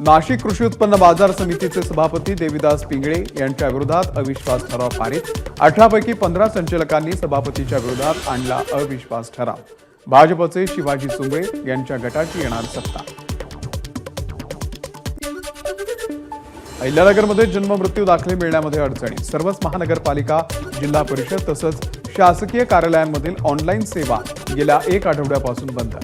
नाशिक कृषी उत्पन्न बाजार समितीचे सभापती देविदास पिंगळे यांच्या विरोधात अविश्वास ठराव पारित। 18 पैकी 15 संचालकांनी सभापतीच्या विरोधात आणला अविश्वास ठराव। भाजपचे शिवाजी सुंबळे यांच्या गटाची येणार सत्ता। अहिल्यानगरमध्ये जन्म मृत्यू दाखले मिळण्यामध्ये अडचणी। सर्वच महानगरपालिका, जिल्हा परिषद तसंच शासकीय कार्यालयांमधील ऑनलाईन सेवा गेल्या 1 आठवड्यापासून बंद।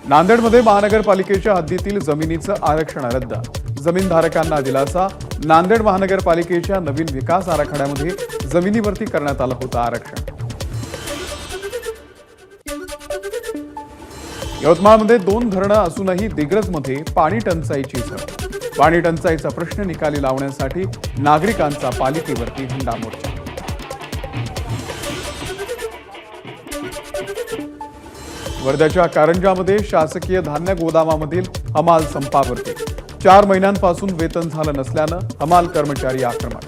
नांदेडमध्ये महानगरपालिकेच्या हद्दीतील जमिनीचं आरक्षण रद्द। जमीनधारकांना दिलासा। नांदेड महानगरपालिकेच्या नवीन विकास आराखड्यामध्ये जमिनीवरती करण्यात आलं होतं आरक्षण। यवतमाळमध्ये 2 धरणं असूनही दिग्रजमध्ये पाणी टंचाईची झळ। पाणी टंचाईचा प्रश्न निकाली लावण्यासाठी नागरिकांचा पालिकेवरती हुंडा मोर्चा। वर्ध्याच्या कारंजामध्ये शासकीय धान्य गोदामामधील हमाल संपावरती। 4 महिन्यांपासून वेतन झालं नसल्यानं हमाल कर्मचारी आक्रमक।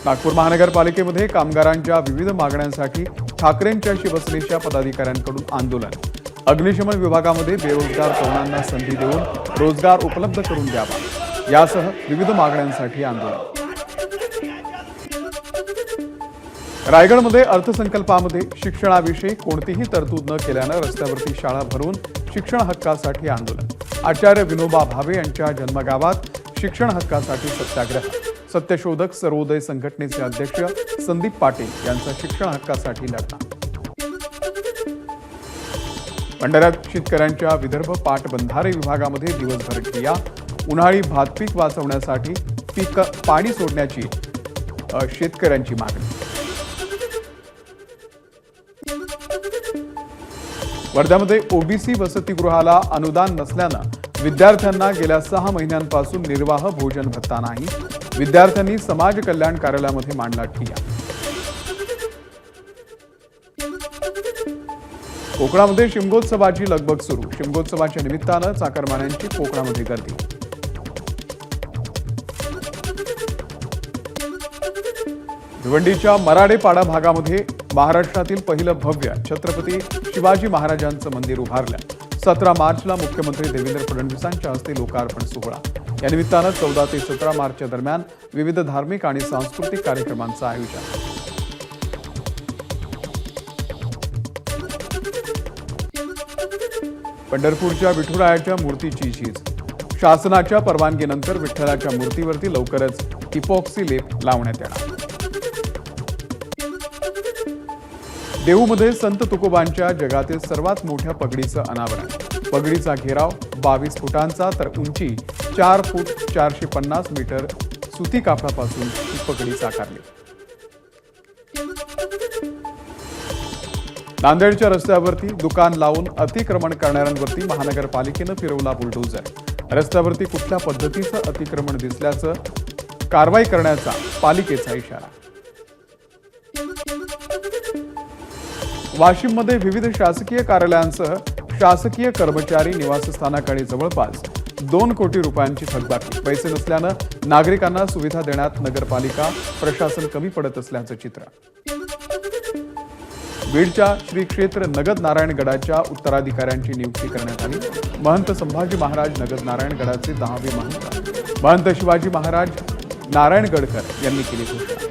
नागपूर महानगरपालिकेमध्ये कामगारांच्या विविध मागण्यांसाठी ठाकरेंच्या शिवसेनेच्या पदाधिकाऱ्यांकडून आंदोलन। अग्निशमन विभागामध्ये बेरोजगार तरुणांना संधी देऊन रोजगार उपलब्ध करून द्यावा यासह विविध मागण्यांसाठी आंदोलन। रायगडमध्ये अर्थसंकल्पामध्ये शिक्षणाविषयी कोणतीही तरतूद न केल्यानं रस्त्यावरती शाळा भरून शिक्षण हक्कासाठी आंदोलन। आचार्य विनोबा भावे यांच्या जन्मगावात शिक्षण हक्कासाठी सत्याग्रह। सत्यशोधक सर्वोदय संघटनेचे अध्यक्ष संदीप पाटील यांचा शिक्षण हक्कासाठी लढा। भंडाऱ्यात शेतकऱ्यांच्या विदर्भ पाटबंधारे विभागामध्ये दिवसभर ठिय्या। उन्हाळी भात पीक वाचवण्यासाठी पाणी सोडण्याची शेतकऱ्यांची मागणी। वर्ध्यामध्ये ओबीसी वसतिगृहाला अनुदान नसल्यानं विद्यार्थ्यांना गेल्या 6 महिन्यांपासून निर्वाह भोजन भत्ता नाही। विद्यार्थ्यांनी समाज कल्याण कार्यालयामध्ये मांडला ठिय्या। कोकणामध्ये शिमगोत्सवाची लगबग सुरू। शिमगोत्सवाच्या निमित्तानं चाकरमान्यांची कोकणामध्ये गर्दी। भिवंडीच्या मराडेपाडा भागामध्ये महाराष्ट्रातील पहिलं भव्य छत्रपती शिवाजी महाराजांचं मंदिर उभारलं। 17 मार्चला मुख्यमंत्री देवेंद्र फडणवीसांच्या हस्ते लोकार्पण सोहळा। या निमित्तानं 14 ते 17 मार्चच्या दरम्यान विविध धार्मिक आणि सांस्कृतिक कार्यक्रमांचं आयोजन। पंढरपूरच्या विठुरायाच्या मूर्तीची झीज। शासनाच्या परवानगीनंतर विठ्ठलाच्या मूर्तीवरती लवकरच इपॉक्सी लेप लावण्यात येणार। देहूमध्ये संत तुकोबांच्या जगातील सर्वात मोठ्या पगडीचं अनावरण। पगडीचा घेराव 22 फुटांचा तर उंची 4 फूट 450 मीटर सुती कापडापासून ही पगडी साकारली। नांदेडच्या रस्त्यावरती दुकान लावून अतिक्रमण करणाऱ्यांवरती महानगरपालिकेनं फिरवला बुलडोझर। रस्त्यावरती कुठल्या पद्धतीचं अतिक्रमण दिसल्याचं कारवाई करण्याचा पालिकेचा इशारा। वाशिममध्ये विविध शासकीय कार्यालयांसह शासकीय कर्मचारी निवासस्थानाकडे जवळपास 2 कोटी रुपयांची थकबाकी। पैसे नसल्यानं नागरिकांना सुविधा देण्यात नगरपालिका प्रशासन कमी पडत असल्याचं चित्र। बीडच्या श्री क्षेत्र नगद नारायणगडाच्या उत्तराधिकाऱ्यांची नियुक्ती करण्यात आली। महंत संभाजी महाराज नगद नारायणगडाचे 10वे महंत महंत शिवाजी महाराज नारायणगडकर यांनी केली घोषणा।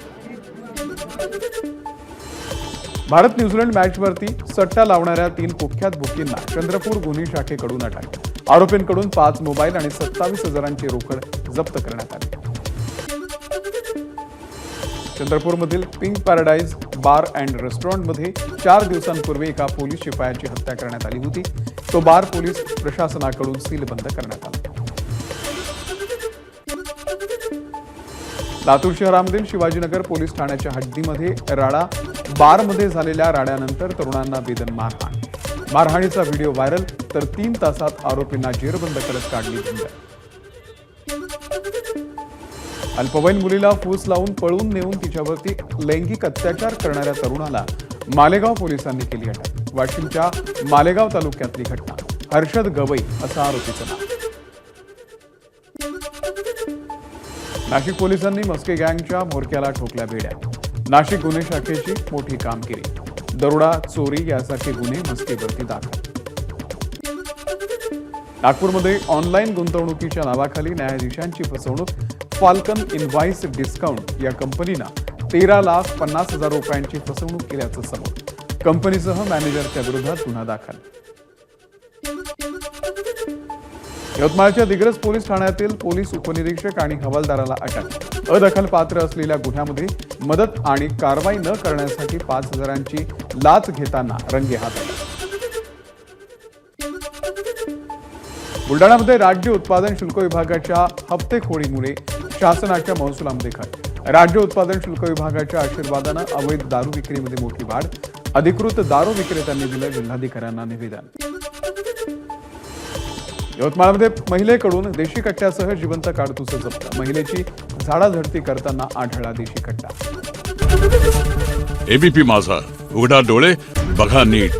भारत न्यूझीलंड मॅचवरती सट्टा लावणाऱ्या 3 कुख्यात बुकींना चंद्रपूर गुन्हे शाखेकडून अटक। आरोपींकडून 5 मोबाईल आणि 27,000ची रोकड जप्त करण्यात आली। चंद्रपूरमधील पिंक पॅराडाईज बार अँड रेस्टॉरंटमध्ये 4 दिवसांपूर्वी एका पोलीस शिपायाची हत्या करण्यात आली होती। तो बार पोलीस प्रशासनाकडून सीलबंद करण्यात आला। लातूर शहरामधील शिवाजीनगर पोलीस ठाण्याच्या हद्दीमध्ये राडा। बारमध्ये झालेल्या राड्यानंतर तरुणांना बेदम मारहाण। मारहाणीचा व्हिडिओ व्हायरल तर 3 तासात आरोपींना जेरबंद करत काढली धिंड। अल्पवयीन मुलीला फूस लावून पळून नेऊन तिच्यावरती लैंगिक अत्याचार करणाऱ्या तरुणाला मालेगाव पोलिसांनी केली अटक। वाशिमच्या मालेगाव तालुक्यातली घटना। हर्षद गवई असं आरोपीचं नाव। नाशिक पोलिसांनी मस्के गँगच्या म्होरक्याला ठोकल्या बेड्या। नाशिक गुन्हे शाखेची मोठी कामगिरी। दरोडा, चोरी यासारखे गुन्हे मस्तीवरती दाखल. नागपूरमध्ये ऑनलाईन गुंतवणुकीच्या नावाखाली न्यायाधीशांची फसवणूक. फाल्कन इनव्हाइस डिस्काउंट या कंपनीनं 13,50,000 रुपयांची फसवणूक केल्याचं समोर. कंपनीसह मॅनेजरच्या विरोधात गुन्हा दाखल. यवतमाळच्या दिग्रस पोलीस ठाण्यातील पोलीस उपनिरीक्षक आणि हवालदाराला अटक. अदखलपात्र असलेल्या गुन्ह्यामध्ये मदत आणि कारवाई न करण्यासाठी 5,000ची लाच घेताना रंगेहात आला. बुलडाणामध्ये राज्य उत्पादन शुल्क विभागाच्या हप्तेखोरीमुळे शासनाच्या महसुलामध्ये घट. राज्य उत्पादन शुल्क विभागाच्या आशीर्वादानं अवैध दारू विक्रीमध्ये मोठी वाढ. अधिकृत दारू विक्रेत्यांनी दिलं जिल्हाधिकाऱ्यांना निवेदन. यवतमाळमध्ये महिलेकडून देशी कट्ट्यासह जिवंत काडतुसं जप्त. महिलेची झाडाझडती करताना आढळला देशी कट्टा. एबीपी माझा, उघडा डोळे बघा नीट.